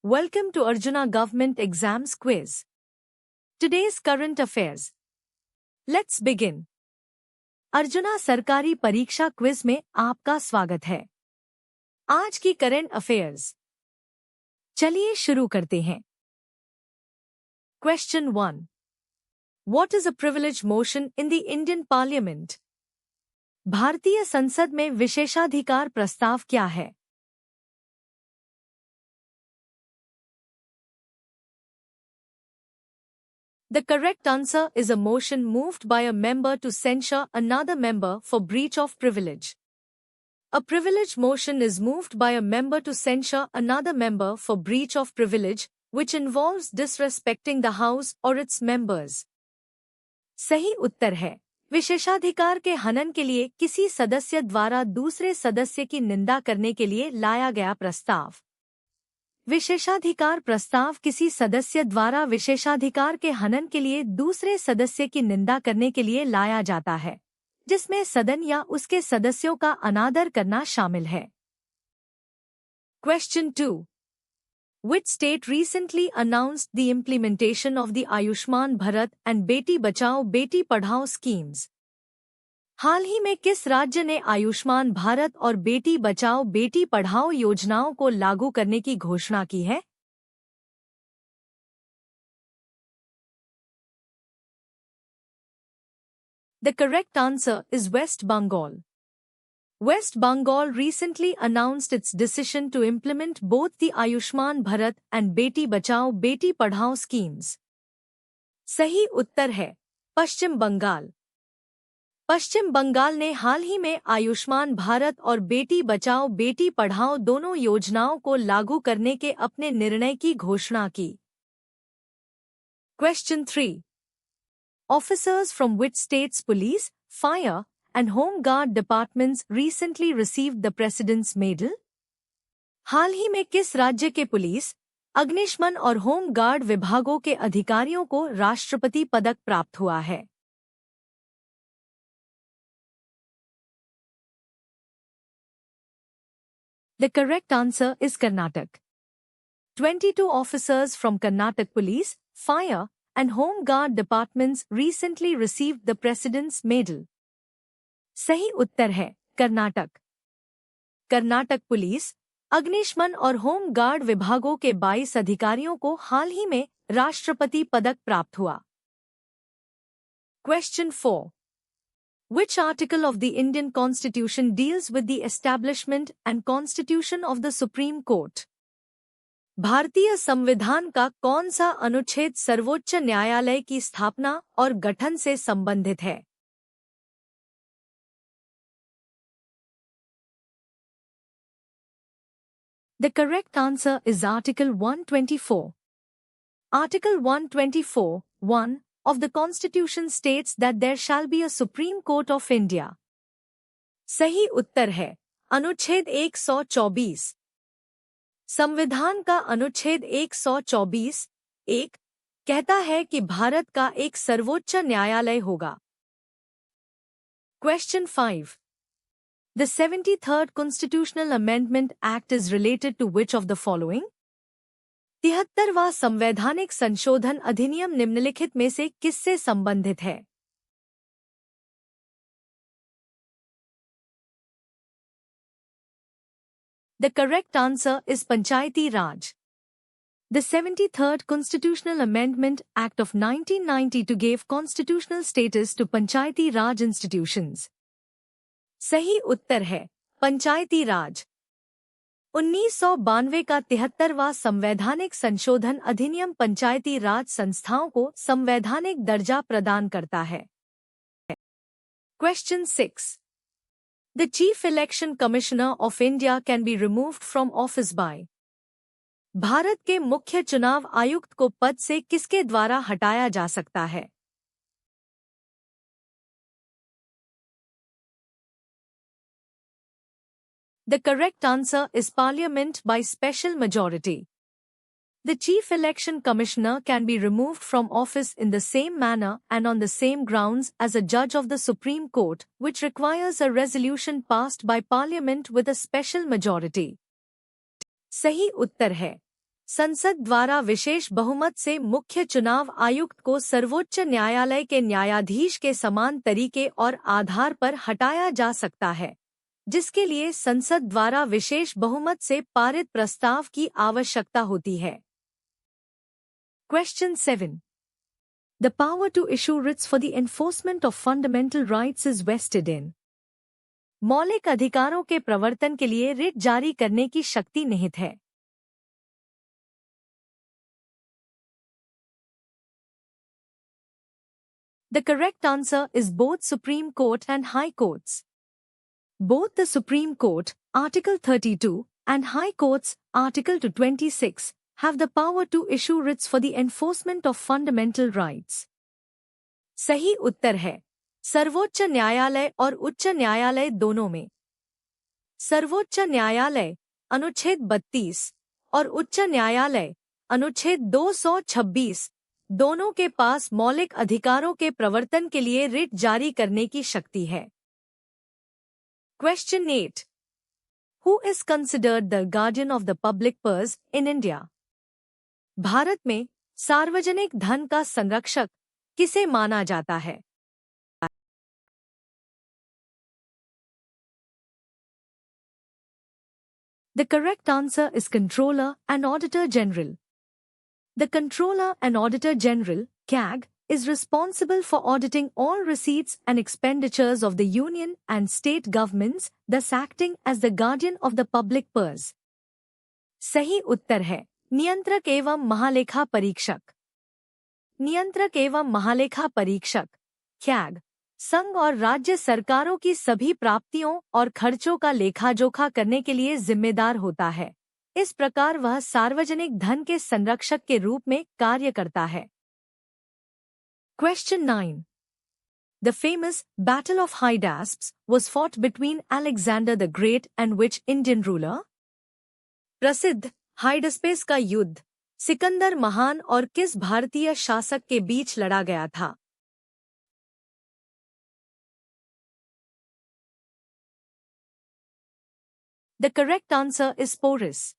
Welcome to Arjuna Government Exams Quiz. Today's current affairs. Let's begin. Arjuna सरकारी परीक्षा quiz में आपका स्वागत है। आज की करंट अफेयर्स। चलिए शुरू करते हैं। Question 1. What is a privilege motion in the Indian Parliament? भारतीय संसद में विशेषाधिकार प्रस्ताव क्या है? The correct answer is a motion moved by a member to censure another member for breach of privilege. A privilege motion is moved by a member to censure another member for breach of privilege, which involves disrespecting the House or its members. सही उत्तर है विशेषाधिकार के हनन के लिए किसी सदस्य द्वारा दूसरे सदस्य की निंदा करने के लिए लाया गया प्रस्ताव। विशेषाधिकार प्रस्ताव किसी सदस्य द्वारा विशेषाधिकार के हनन के लिए दूसरे सदस्य की निंदा करने के लिए लाया जाता है, जिसमें सदन या उसके सदस्यों का अनादर करना शामिल है। Question 2. Which state recently announced the implementation of the Ayushman Bharat and Beti Bachao Beti Padhao schemes? हाल ही में किस राज्य ने आयुष्मान भारत और बेटी बचाओ बेटी पढ़ाओ योजनाओं को लागू करने की घोषणा की है? The correct answer is West Bengal. West Bengal recently announced its decision to implement both the Ayushman Bharat and Beti Bachao Beti Padhao schemes. सही उत्तर है पश्चिम बंगाल। पश्चिम बंगाल ने हाल ही में आयुष्मान भारत और बेटी बचाओ बेटी पढ़ाओ दोनों योजनाओं को लागू करने के अपने निर्णय की घोषणा की। Question 3. Officers from which states police, fire, and home guard departments recently received the President's Medal? हाल ही में किस राज्य के पुलिस, अग्निशमन और होम गार्ड विभागों के अधिकारियों को राष्ट्रपति पदक प्राप्त हुआ है? The correct answer is Karnataka. 22 officers from Karnataka Police, Fire, and Home Guard departments recently received the President's Medal. सही उत्तर है कर्नाटक। कर्नाटक पुलिस, अग्निशमन और होम गार्ड विभागों के 22 अधिकारियों को हाल ही में राष्ट्रपति पदक प्राप्त हुआ। Question 4. Which article of the Indian Constitution deals with the establishment and constitution of the Supreme Court? भारतीय संविधान का कौन सा अनुच्छेद सर्वोच्च न्यायालय की स्थापना और गठन से संबंधित है? The correct answer is Article 124. Article 124(1) of the Constitution states that there shall be a Supreme Court of India. सही उत्तर है अनुच्छेद 124। संविधान का अनुच्छेद 124(1) कहता है कि भारत का एक सर्वोच्च न्यायालय होगा। Question 5. The 73rd Constitutional Amendment Act is related to which of the following? 73वां संवैधानिक संशोधन अधिनियम निम्नलिखित में से किससे संबंधित है? The correct answer is Panchayati Raj. The 73rd Constitutional Amendment Act of 1992 gave constitutional status to Panchayati Raj institutions. सही उत्तर है पंचायती राज। 1992 का 73वां संवैधानिक संशोधन अधिनियम पंचायती राज संस्थाओं को संवैधानिक दर्जा प्रदान करता है। Question 6. The Chief Election Commissioner of India can be removed from office by. Bharat के मुख्य चुनाव आयुक्त को पद से किसके द्वारा हटाया जा सकता है? The correct answer is Parliament by special majority. The Chief Election Commissioner can be removed from office in the same manner and on the same grounds as a judge of the Supreme Court, which requires a resolution passed by Parliament with a special majority. सही उत्तर है संसद द्वारा विशेष बहुमत से मुख्य चुनाव आयुक्त को सर्वोच्च न्यायालय के न्यायाधीश के समान तरीके और आधार पर हटाया जा सकता है, जिसके लिए संसद द्वारा विशेष बहुमत से पारित प्रस्ताव की आवश्यकता होती है। Question 7. The power to issue writs for the enforcement of fundamental rights is vested in. मौलिक अधिकारों के प्रवर्तन के लिए रिट जारी करने की शक्ति निहित है। The correct answer is both Supreme Court and High Courts. Both the Supreme Court, Article 32, and High Courts, Article 226, have the power to issue writs for the enforcement of fundamental rights. सही उत्तर है सर्वोच्च न्यायालय और उच्च न्यायालय दोनों में। सर्वोच्च न्यायालय अनुच्छेद 32 और उच्च न्यायालय अनुच्छेद 226 दोनों के पास मौलिक अधिकारों के प्रवर्तन के लिए रिट जारी करने की शक्ति है। Question 8. Who is considered the guardian of the public purse in India? Bharat में सार्वजनिक धन का संरक्षक किसे माना जाता है? The correct answer is Controller and Auditor General. The Controller and Auditor General, CAG, is responsible for auditing all receipts and expenditures of the union and state governments, thus acting as the guardian of the public purse. सही उत्तर है नियंत्रक एवं महालेखा परीक्षक। नियंत्रक एवं महालेखा परीक्षक, CAG, संघ और राज्य सरकारों की सभी प्राप्तियों और खर्चों का लेखा-जोखा करने के लिए जिम्मेदार होता है। इस प्रकार वह सार्वजनिक धन के संरक्षक के रूप में कार्य करता है। Question 9. The famous Battle of Hydaspes was fought between Alexander the Great and which Indian ruler? प्रसिद्ध हाइडस्पेस का युद्ध सिकंदर महान और किस भारतीय शासक के बीच लड़ा गया था? The correct answer is Porus.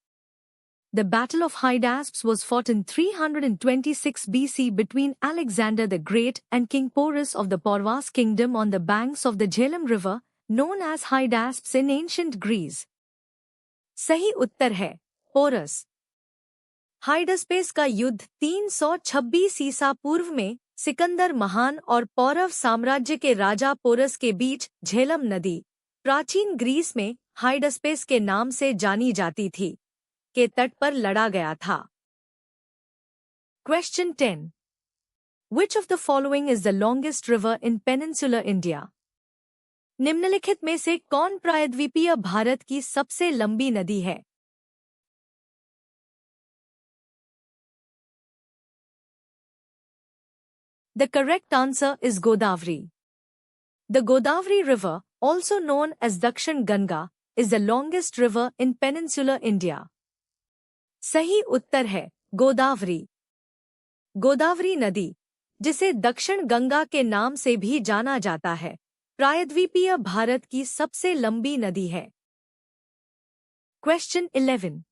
The Battle of Hydaspes was fought in 326 BC between Alexander the Great and King Porus of the Pauravas kingdom on the banks of the Jhelum river, known as Hydaspes in ancient Greece. सही उत्तर है porous. हाइडस्पेस का युद्ध 326 ईसा पूर्व में सिकंदर महान और पौरव साम्राज्य के राजा पोरस के बीच झेलम नदी, प्राचीन ग्रीस में हाइडस्पेस के नाम से जानी जाती थी, के तट पर लड़ा गया था। Question 10. Which of the following is the longest river in peninsular India? निम्नलिखित में से कौन प्रायद्वीपीय भारत की सबसे लंबी नदी है? The correct answer is Godavari. The Godavari River, also known as Dakshin Ganga, is the longest river in peninsular India. सही उत्तर है गोदावरी। गोदावरी नदी, जिसे दक्षिण गंगा के नाम से भी जाना जाता है, प्रायद्वीपीय भारत की सबसे लंबी नदी है। Question 11.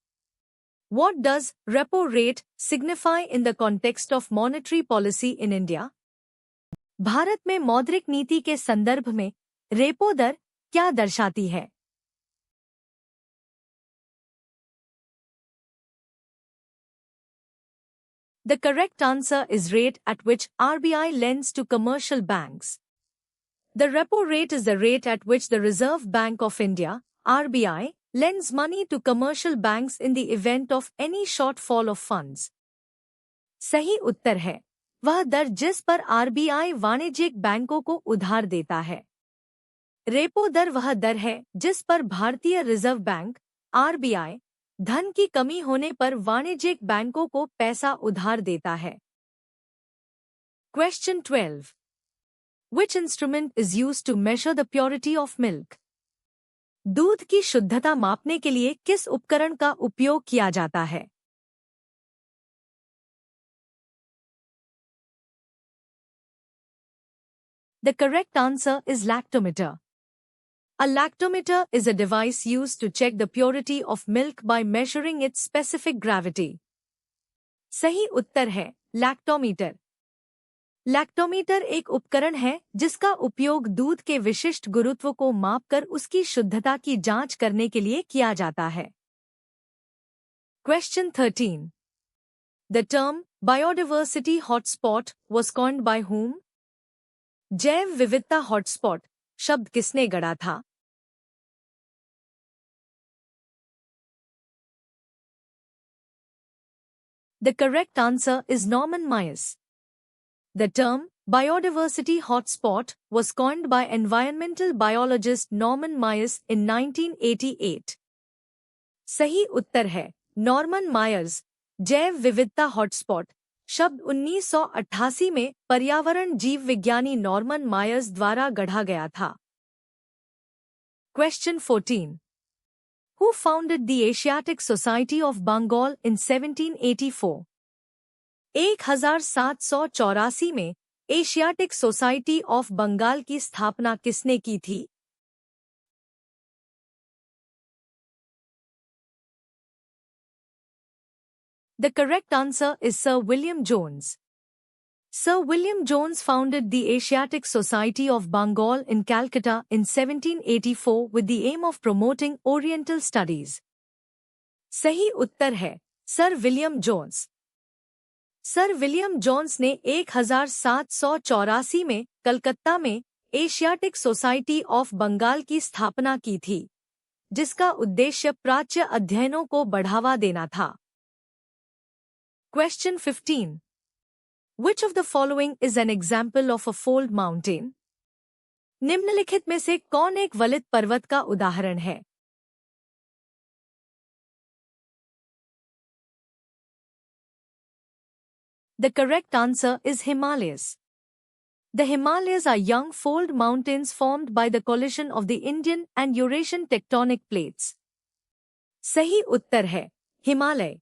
What does repo rate signify in the context of monetary policy in India? Bharat में मौद्रिक नीति के संदर्भ में रेपो दर क्या दर्शाती है? The correct answer is rate at which RBI lends to commercial banks. The repo rate is the rate at which the Reserve Bank of India, RBI, lends money to commercial banks in the event of any shortfall of funds. सही उत्तर है वह दर जिस पर RBI वाणिज्यिक बैंकों को उधार देता है। रेपो दर वह दर है जिस पर भारतीय रिजर्व बैंक, RBI, धन की कमी होने पर वाणिज्यिक बैंकों को पैसा उधार देता है। Question 12. Which instrument is used to measure the purity of milk? दूध की शुद्धता मापने के लिए किस उपकरण का उपयोग किया जाता है? The correct answer is lactometer. A lactometer is a device used to check the purity of milk by measuring its specific gravity. सही उत्तर है लैक्टोमीटर। लैक्टोमीटर एक उपकरण है जिसका उपयोग दूध के विशिष्ट गुरुत्व को मापकर उसकी शुद्धता की जांच करने के लिए किया जाता है। Question 13. The term biodiversity hotspot was coined by whom? जैव विविधता हॉटस्पॉट शब्द किसने गढ़ा था? The correct answer is Norman Myers. The term biodiversity hotspot was coined by environmental biologist Norman Myers in 1988. सही उत्तर है नॉर्मन मायर्स। जैव विविधता हॉटस्पॉट शब्द 1988 में पर्यावरण जीव विज्ञानी नॉर्मन मायर्स द्वारा गढ़ा गया था। Question 14. Who founded the Asiatic Society of Bengal in 1784? 1784 में एशियाटिक सोसाइटी ऑफ बंगाल की स्थापना किसने की थी? The correct answer is Sir William Jones. Sir William Jones founded the Asiatic Society of Bengal in Calcutta in 1784 with the aim of promoting Oriental studies. सही उत्तर है sir William Jones. Sir William Jones ने 1784 में कलकत्ता में Asiatic society of Bengal की स्थापना की थी, जिसका उद्देश्य प्राच्य अध्ययनों को बढ़ावा देना था। Question 15. Which of the following is an example of a fold mountain? निम्नलिखित में से कौन एक वलित पर्वत का उदाहरण है? The correct answer is Himalayas. The Himalayas are young fold mountains formed by the collision of the Indian and Eurasian tectonic plates. सही उत्तर है हिमालय।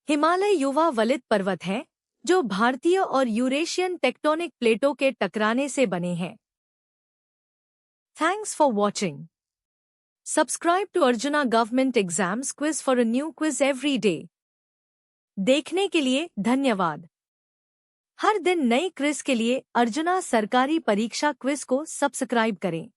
हिमालय युवा वलित पर्वत हैं जो भारतीय और यूरेशियन टेक्टोनिक प्लेटों के टकराने से बने हैं। Thanks for watching. Subscribe to Arjuna Government Exams Quiz for a new quiz every day. देखने के लिए धन्यवाद। हर दिन नई क्विज के लिए अर्जुना सरकारी परीक्षा क्विज को सब्सक्राइब करें।